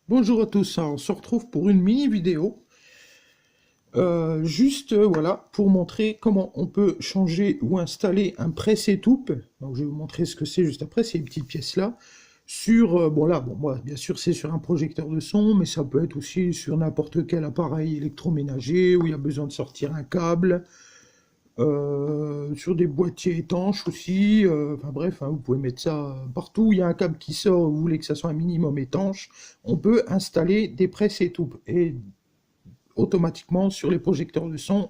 Bonjour à tous, on se retrouve pour une mini vidéo, voilà, pour montrer comment on peut changer ou installer un press-étoupe. Donc je vais vous montrer ce que c'est juste après, ces petites pièces là, sur, moi bien sûr c'est sur un projecteur de son, mais ça peut être aussi sur n'importe quel appareil électroménager où il y a besoin de sortir un câble, sur des boîtiers étanches aussi, enfin bref, hein, vous pouvez mettre ça partout où il y a un câble qui sort, vous voulez que ça soit un minimum étanche, on peut installer des presses étoupes. Et automatiquement sur les projecteurs de son,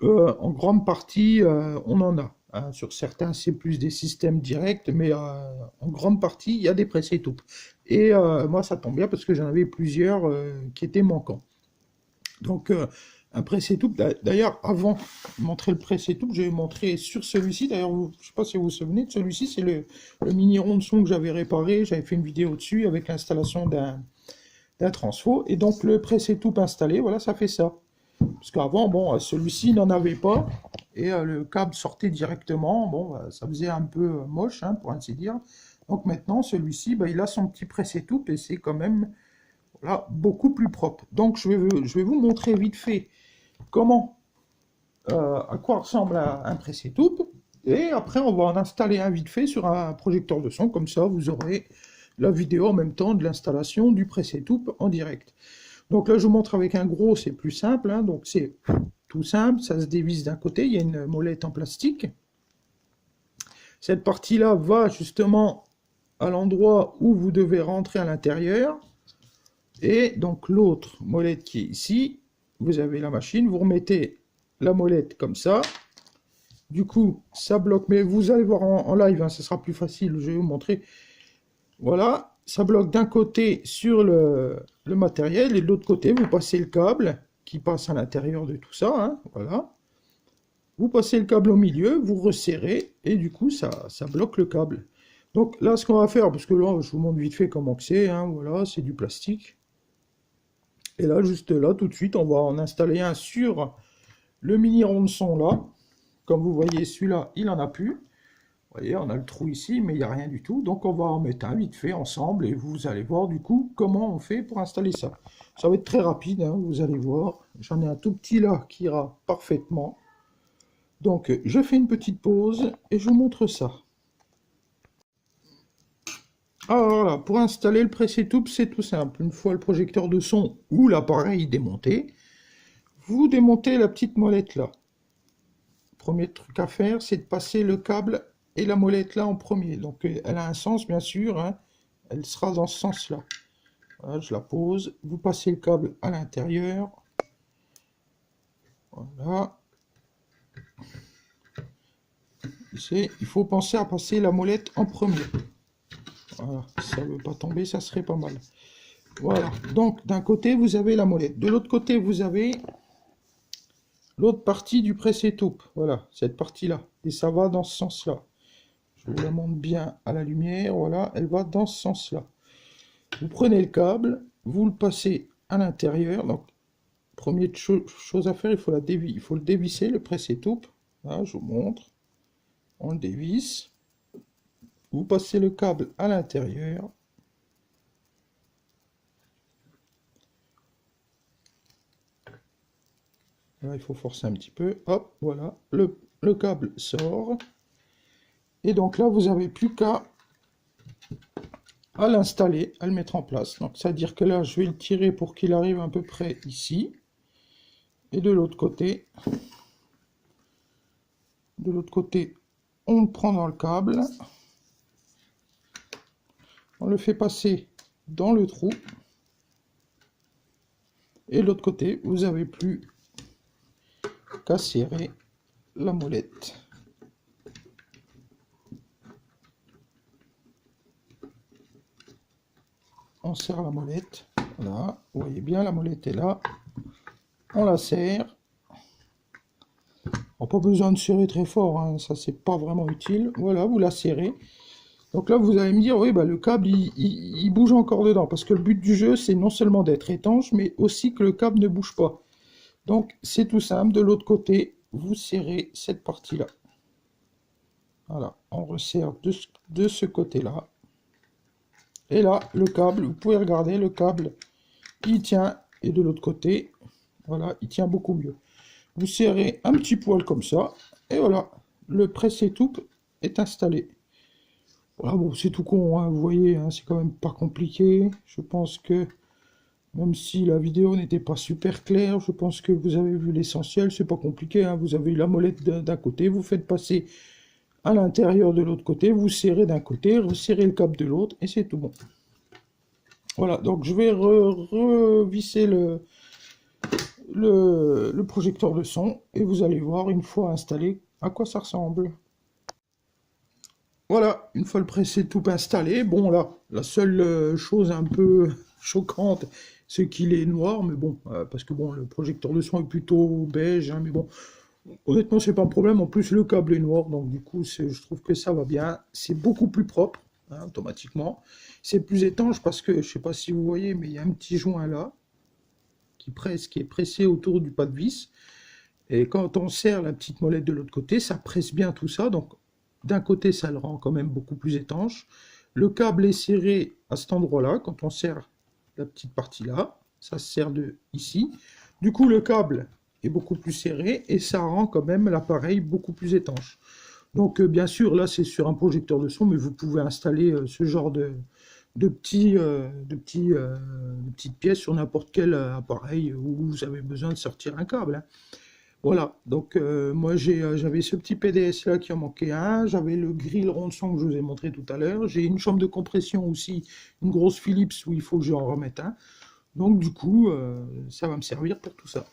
en grande partie, on en a. Hein. Sur certains, c'est plus des systèmes directs, mais en grande partie, il y a des presses étoupes. Et moi, ça tombe bien parce que j'en avais plusieurs qui étaient manquants. Donc, un presse-étoupe, d'ailleurs, avant de montrer le presse-étoupe, je vais montrer sur celui-ci. D'ailleurs, je ne sais pas si vous vous souvenez de celui-ci, c'est le mini rond de son que j'avais réparé. J'avais fait une vidéo dessus avec l'installation d'un transfo. Et donc, le presse-étoupe installé, voilà, ça fait ça. Parce qu'avant, bon, celui-ci n'en avait pas. Et le câble sortait directement. Bon, ça faisait un peu moche, hein, pour ainsi dire. Donc maintenant, celui-ci, il a son petit presse-étoupe et c'est quand même voilà, beaucoup plus propre. Donc je vais vous montrer vite fait comment, à quoi ressemble un press-étoupe. Et après, on va en installer un vite fait sur un projecteur de son. Comme ça, vous aurez la vidéo en même temps de l'installation du press-étoupe en direct. Donc là, je vous montre avec un gros, c'est plus simple. Hein. Donc c'est tout simple, ça se dévisse d'un côté. Il y a une molette en plastique. Cette partie-là va justement à l'endroit où vous devez rentrer à l'intérieur. Et donc l'autre molette qui est ici, vous avez la machine, vous remettez la molette comme ça. Du coup, ça bloque, mais vous allez voir en live, hein, ça sera plus facile, je vais vous montrer. Voilà, ça bloque d'un côté sur le matériel, et de l'autre côté, vous passez le câble qui passe à l'intérieur de tout ça, hein, voilà. Vous passez le câble au milieu, vous resserrez, et du coup, ça bloque le câble. Donc là, ce qu'on va faire, parce que là, je vous montre vite fait comment c'est, hein, voilà, c'est du plastique. Et là, juste là, tout de suite, on va en installer un sur le mini rond de son là. Comme vous voyez, celui-là, il n'en a plus. Vous voyez, on a le trou ici, mais il n'y a rien du tout. Donc, on va en mettre un vite fait ensemble et vous allez voir du coup comment on fait pour installer ça. Ça va être très rapide, hein, vous allez voir. J'en ai un tout petit là qui ira parfaitement. Donc, je fais une petite pause et je vous montre ça. Alors voilà, pour installer le press-étoupe, c'est tout simple. Une fois le projecteur de son ou l'appareil démonté, vous démontez la petite molette là. Premier truc à faire, c'est de passer le câble et la molette là en premier. Donc elle a un sens bien sûr, hein. Elle sera dans ce sens-là. Voilà, je la pose, vous passez le câble à l'intérieur. Voilà. Il faut penser à passer la molette en premier. Voilà, si ça ne veut pas tomber, ça serait pas mal. Voilà, donc d'un côté vous avez la molette, de l'autre côté vous avez l'autre partie du press-étoupe. Voilà, cette partie-là. Et ça va dans ce sens-là. Je vous la montre bien à la lumière. Voilà, elle va dans ce sens-là. Vous prenez le câble, vous le passez à l'intérieur. Donc, première chose à faire, il faut le dévisser, le press-étoupe. Là, je vous montre. On le dévisse. Vous passez le câble à l'intérieur. Là, il faut forcer un petit peu. Hop, voilà. Le câble sort. Et donc là, vous n'avez plus qu'à l'installer, à le mettre en place. Donc, c'est-à-dire que là, je vais le tirer pour qu'il arrive à peu près ici. Et de l'autre côté, on le prend dans le câble. On le fait passer dans le trou. Et de l'autre côté, vous n'avez plus qu'à serrer la molette. On serre la molette. Voilà, vous voyez bien, la molette est là. On la serre. On n'a pas besoin de serrer très fort, hein, ça c'est pas vraiment utile. Voilà, vous la serrez. Donc là, vous allez me dire, oui, le câble, il bouge encore dedans. Parce que le but du jeu, c'est non seulement d'être étanche, mais aussi que le câble ne bouge pas. Donc, c'est tout simple. De l'autre côté, vous serrez cette partie-là. Voilà, on resserre de ce côté-là. Et là, le câble, vous pouvez regarder, le câble, il tient. Et de l'autre côté, voilà, il tient beaucoup mieux. Vous serrez un petit poil comme ça. Et voilà, le presse-étoupe est installé. Voilà, bon, c'est tout con, hein, vous voyez, hein, c'est quand même pas compliqué. Je pense que, même si la vidéo n'était pas super claire, je pense que vous avez vu l'essentiel, c'est pas compliqué, hein. Vous avez la molette d'un côté, vous faites passer à l'intérieur de l'autre côté, vous serrez d'un côté, resserrez le câble de l'autre, et c'est tout bon. Voilà, donc je vais revisser le projecteur de son, et vous allez voir, une fois installé, à quoi ça ressemble. Voilà, une fois le preset tout installé, bon là, la seule chose un peu choquante, c'est qu'il est noir, mais bon, parce que bon, le projecteur de son est plutôt beige, hein, mais bon, honnêtement, c'est pas un problème, en plus le câble est noir, donc du coup, je trouve que ça va bien, c'est beaucoup plus propre, hein, automatiquement, c'est plus étanche parce que, je sais pas si vous voyez, mais il y a un petit joint là, qui est pressé autour du pas de vis, et quand on serre la petite molette de l'autre côté, ça presse bien tout ça, donc d'un côté, ça le rend quand même beaucoup plus étanche. Le câble est serré à cet endroit-là, quand on serre la petite partie-là, ça se serre de ici. Du coup, le câble est beaucoup plus serré et ça rend quand même l'appareil beaucoup plus étanche. Donc, bien sûr, là, c'est sur un projecteur de son, mais vous pouvez installer ce genre de petites pièces sur n'importe quel appareil où vous avez besoin de sortir un câble, hein. Voilà, donc moi j'avais ce petit PDS là qui en manquait un, j'avais le grill rond de son que je vous ai montré tout à l'heure, j'ai une chambre de compression aussi, une grosse Philips où il faut que j'en remette un, donc du coup ça va me servir pour tout ça.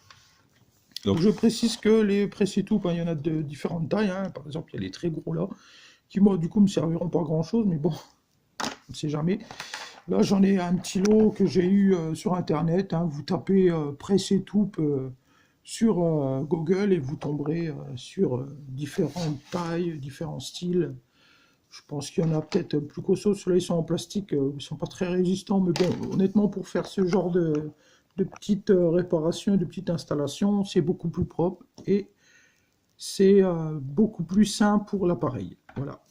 Donc je précise que les presse-tout, il y en a de différentes tailles, hein. Par exemple il y a les très gros là, qui moi du coup me serviront pas grand chose, mais bon, on ne sait jamais. Là j'en ai un petit lot que j'ai eu sur internet, hein. Vous tapez presse-tout sur Google et vous tomberez sur différentes tailles, différents styles. Je pense qu'il y en a peut-être plus costauds. Ceux-là, ils sont en plastique, ils sont pas très résistants. Mais bon, honnêtement, pour faire ce genre de petites réparations, de petites installations, c'est beaucoup plus propre et c'est beaucoup plus sain pour l'appareil. Voilà.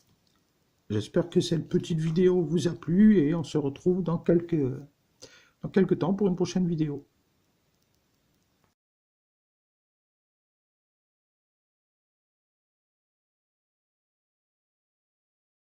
J'espère que cette petite vidéo vous a plu et on se retrouve dans quelques temps pour une prochaine vidéo.